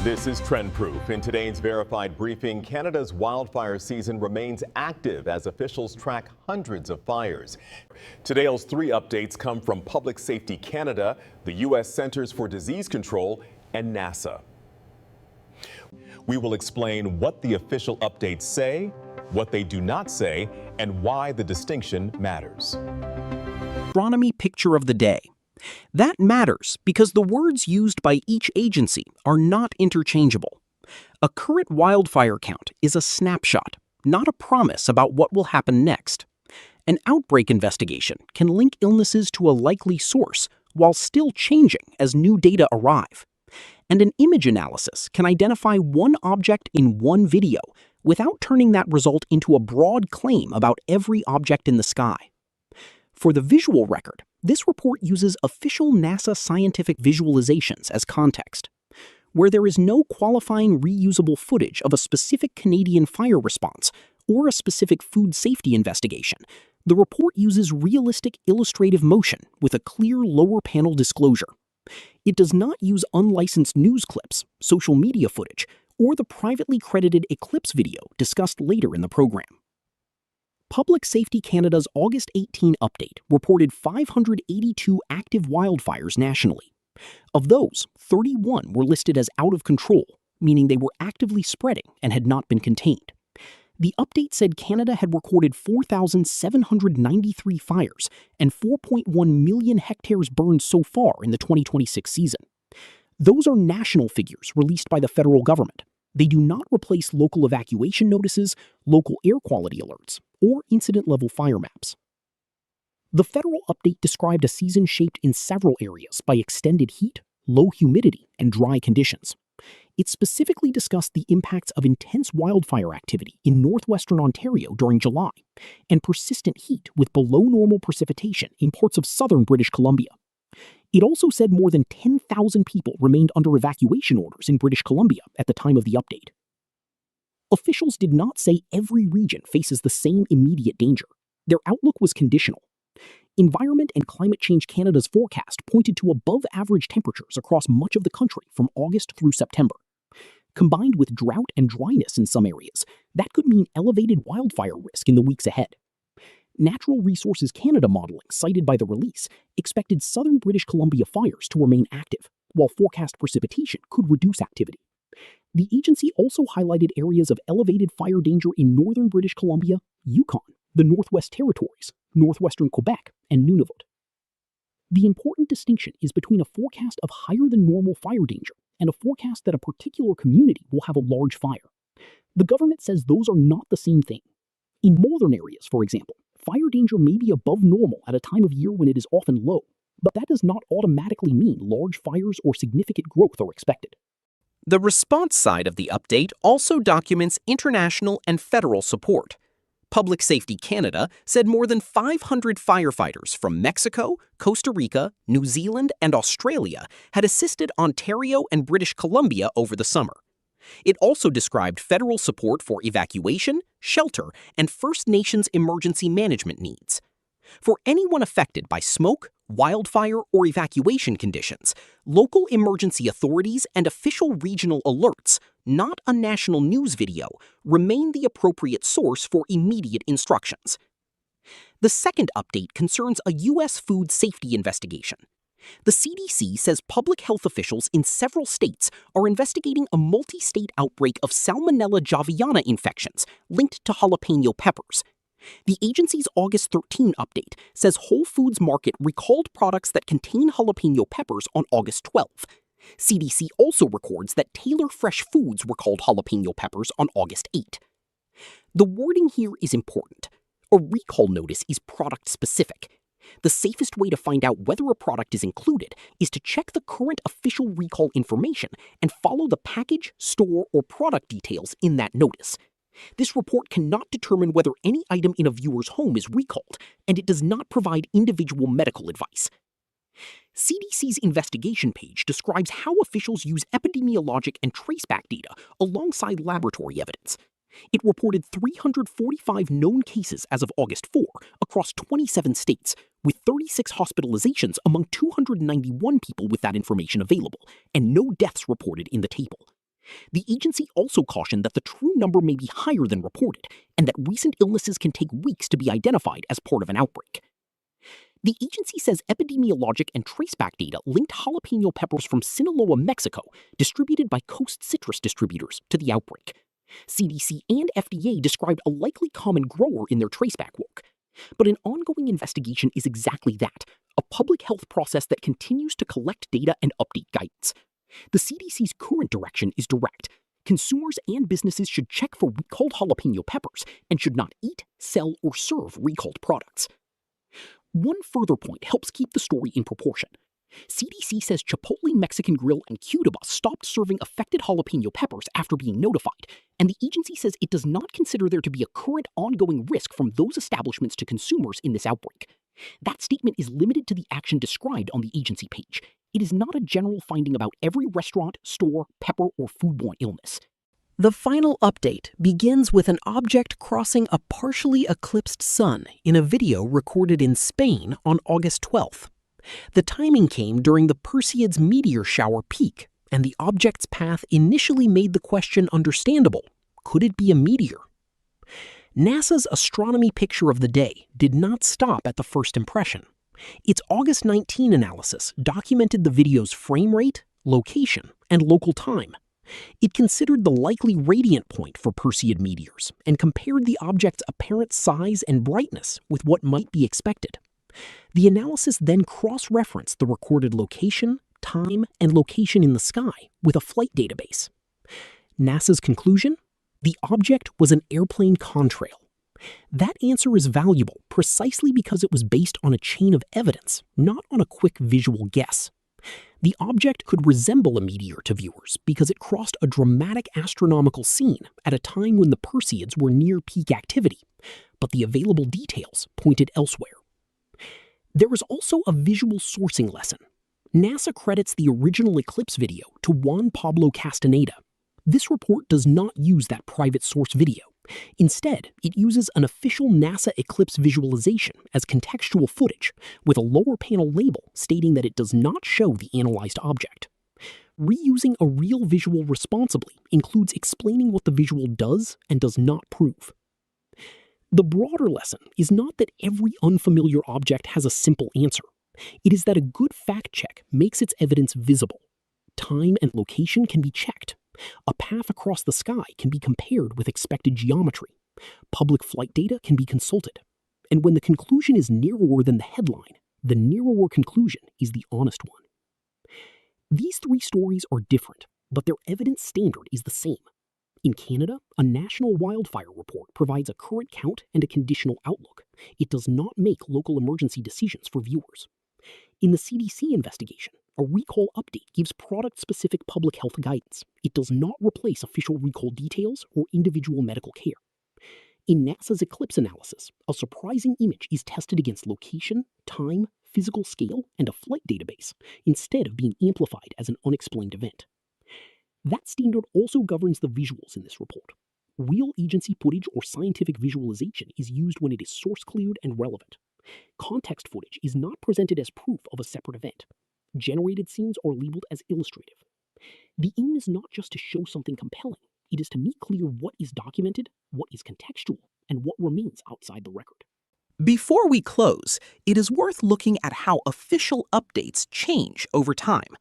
This is TrendProof. In today's verified briefing, Canada's wildfire season remains active as officials track hundreds of fires. Today's three updates come from Public Safety Canada, the U.S. Centers for Disease Control, and NASA. We will explain what the official updates say, what they do not say, and why the distinction matters. Astronomy picture of the day. That matters because the words used by each agency are not interchangeable. A current wildfire count is a snapshot, not a promise about what will happen next. An outbreak investigation can link illnesses to a likely source while still changing as new data arrive. And an image analysis can identify one object in one video without turning that result into a broad claim about every object in the sky. For the visual record, this report uses official NASA scientific visualizations as context. Where there is no qualifying reusable footage of a specific Canadian fire response or a specific food safety investigation, the report uses realistic illustrative motion with a clear lower panel disclosure. It does not use unlicensed news clips, social media footage, or the privately credited Eclipse video discussed later in the program. Public Safety Canada's August 18 update reported 582 active wildfires nationally. Of those, 31 were listed as out of control, meaning they were actively spreading and had not been contained. The update said Canada had recorded 4,793 fires and 4.1 million hectares burned so far in the 2026 season. Those are national figures released by the federal government. They do not replace local evacuation notices, local air quality alerts, or incident-level fire maps. The federal update described a season shaped in several areas by extended heat, low humidity, and dry conditions. It specifically discussed the impacts of intense wildfire activity in northwestern Ontario during July, and persistent heat with below-normal precipitation in parts of southern British Columbia. It also said more than 10,000 people remained under evacuation orders in British Columbia at the time of the update. Officials did not say every region faces the same immediate danger. Their outlook was conditional. Environment and Climate Change Canada's forecast pointed to above-average temperatures across much of the country from August through September. Combined with drought and dryness in some areas, that could mean elevated wildfire risk in the weeks ahead. Natural Resources Canada modeling cited by the release expected southern British Columbia fires to remain active, while forecast precipitation could reduce activity. The agency also highlighted areas of elevated fire danger in northern British Columbia, Yukon, the Northwest Territories, northwestern Quebec, and Nunavut. The important distinction is between a forecast of higher than normal fire danger and a forecast that a particular community will have a large fire. The government says those are not the same thing. In northern areas, for example, fire danger may be above normal at a time of year when it is often low, but that does not automatically mean large fires or significant growth are expected. The response side of the update also documents international and federal support. Public Safety Canada said more than 500 firefighters from Mexico, Costa Rica, New Zealand, and Australia had assisted Ontario and British Columbia over the summer. It also described federal support for evacuation, shelter, and First Nations emergency management needs. For anyone affected by smoke, wildfire, or evacuation conditions, local emergency authorities and official regional alerts, not a national news video, remain the appropriate source for immediate instructions. The second update concerns a U.S. food safety investigation. The CDC says public health officials in several states are investigating a multi-state outbreak of Salmonella javiana infections linked to jalapeno peppers. The agency's August 13 update says Whole Foods Market recalled products that contain jalapeno peppers on August 12. CDC also records that Taylor Fresh Foods recalled jalapeno peppers on August 8. The wording here is important. A recall notice is product-specific. The safest way to find out whether a product is included is to check the current official recall information and follow the package, store, or product details in that notice. This report cannot determine whether any item in a viewer's home is recalled, and it does not provide individual medical advice. CDC's investigation page describes how officials use epidemiologic and traceback data alongside laboratory evidence. It reported 345 known cases as of August 4 across 27 states, with 36 hospitalizations among 291 people with that information available, and no deaths reported in the table. The agency also cautioned that the true number may be higher than reported, and that recent illnesses can take weeks to be identified as part of an outbreak. The agency says epidemiologic and traceback data linked jalapeno peppers from Sinaloa, Mexico, distributed by Coast Citrus distributors, to the outbreak. CDC and FDA described a likely common grower in their traceback work. But an ongoing investigation is exactly that, a public health process that continues to collect data and update guidance. The CDC's current direction is direct. Consumers and businesses should check for recalled jalapeno peppers and should not eat, sell, or serve recalled products. One further point helps keep the story in proportion. CDC says Chipotle Mexican Grill and Qdoba stopped serving affected jalapeno peppers after being notified, and the agency says it does not consider there to be a current ongoing risk from those establishments to consumers in this outbreak. That statement is limited to the action described on the agency page. It is not a general finding about every restaurant, store, pepper, or foodborne illness. The final update begins with an object crossing a partially eclipsed sun in a video recorded in Spain on August 12th. The timing came during the Perseids meteor shower peak, and the object's path initially made the question understandable. Could it be a meteor? NASA's astronomy picture of the day did not stop at the first impression. Its August 19 analysis documented the video's frame rate, location, and local time. It considered the likely radiant point for Perseid meteors and compared the object's apparent size and brightness with what might be expected. The analysis then cross-referenced the recorded location, time, and location in the sky with a flight database. NASA's conclusion? The object was an airplane contrail. That answer is valuable precisely because it was based on a chain of evidence, not on a quick visual guess. The object could resemble a meteor to viewers because it crossed a dramatic astronomical scene at a time when the Perseids were near peak activity, but the available details pointed elsewhere. There is also a visual sourcing lesson. NASA credits the original Eclipse video to Juan Pablo Castaneda. This report does not use that private source video. Instead, it uses an official NASA Eclipse visualization as contextual footage, with a lower panel label stating that it does not show the analyzed object. Reusing a real visual responsibly includes explaining what the visual does and does not prove. The broader lesson is not that every unfamiliar object has a simple answer. It is that a good fact check makes its evidence visible. Time and location can be checked. A path across the sky can be compared with expected geometry. Public flight data can be consulted. And when the conclusion is narrower than the headline, the narrower conclusion is the honest one. These three stories are different, but their evidence standard is the same. In Canada, a national wildfire report provides a current count and a conditional outlook. It does not make local emergency decisions for viewers. In the CDC investigation, a recall update gives product-specific public health guidance. It does not replace official recall details or individual medical care. In NASA's Eclipse analysis, a surprising image is tested against location, time, physical scale, and a flight database, instead of being amplified as an unexplained event. That standard also governs the visuals in this report. Real agency footage or scientific visualization is used when it is source-cleared and relevant. Context footage is not presented as proof of a separate event. Generated scenes are labeled as illustrative. The aim is not just to show something compelling, it is to make clear what is documented, what is contextual, and what remains outside the record. Before we close, it is worth looking at how official updates change over time.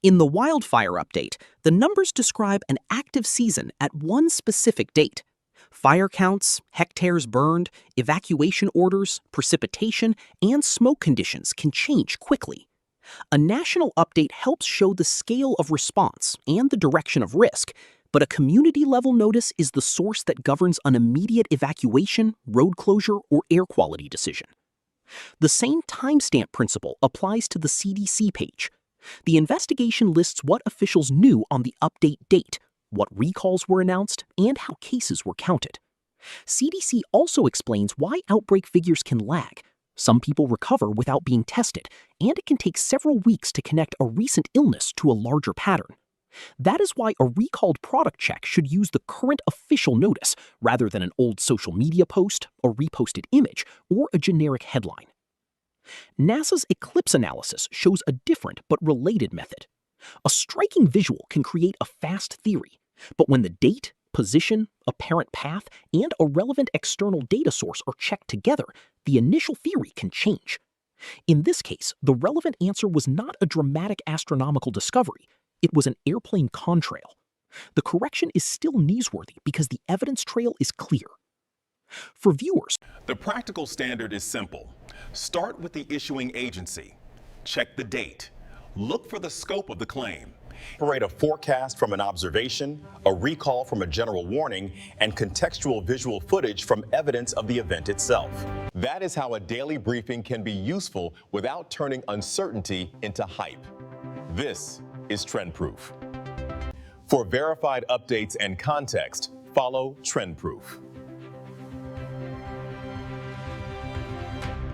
In the wildfire update, the numbers describe an active season at one specific date. Fire counts, hectares burned, evacuation orders, precipitation, and smoke conditions can change quickly. A national update helps show the scale of response and the direction of risk, but a community-level notice is the source that governs an immediate evacuation, road closure, or air quality decision. The same timestamp principle applies to the CDC page. The investigation lists what officials knew on the update date, what recalls were announced, and how cases were counted. CDC also explains why outbreak figures can lag. Some people recover without being tested, and it can take several weeks to connect a recent illness to a larger pattern. That is why a recalled product check should use the current official notice rather than an old social media post, a reposted image, or a generic headline. NASA's Eclipse analysis shows a different but related method. A striking visual can create a fast theory, but when the date, position, apparent path, and a relevant external data source are checked together, the initial theory can change. In this case, the relevant answer was not a dramatic astronomical discovery, it was an airplane contrail. The correction is still newsworthy because the evidence trail is clear. For viewers, the practical standard is simple. Start with the issuing agency. Check the date. Look for the scope of the claim. Separate a forecast from an observation, a recall from a general warning, and contextual visual footage from evidence of the event itself. That is how a daily briefing can be useful without turning uncertainty into hype. This is TrendProof. For verified updates and context, follow TrendProof.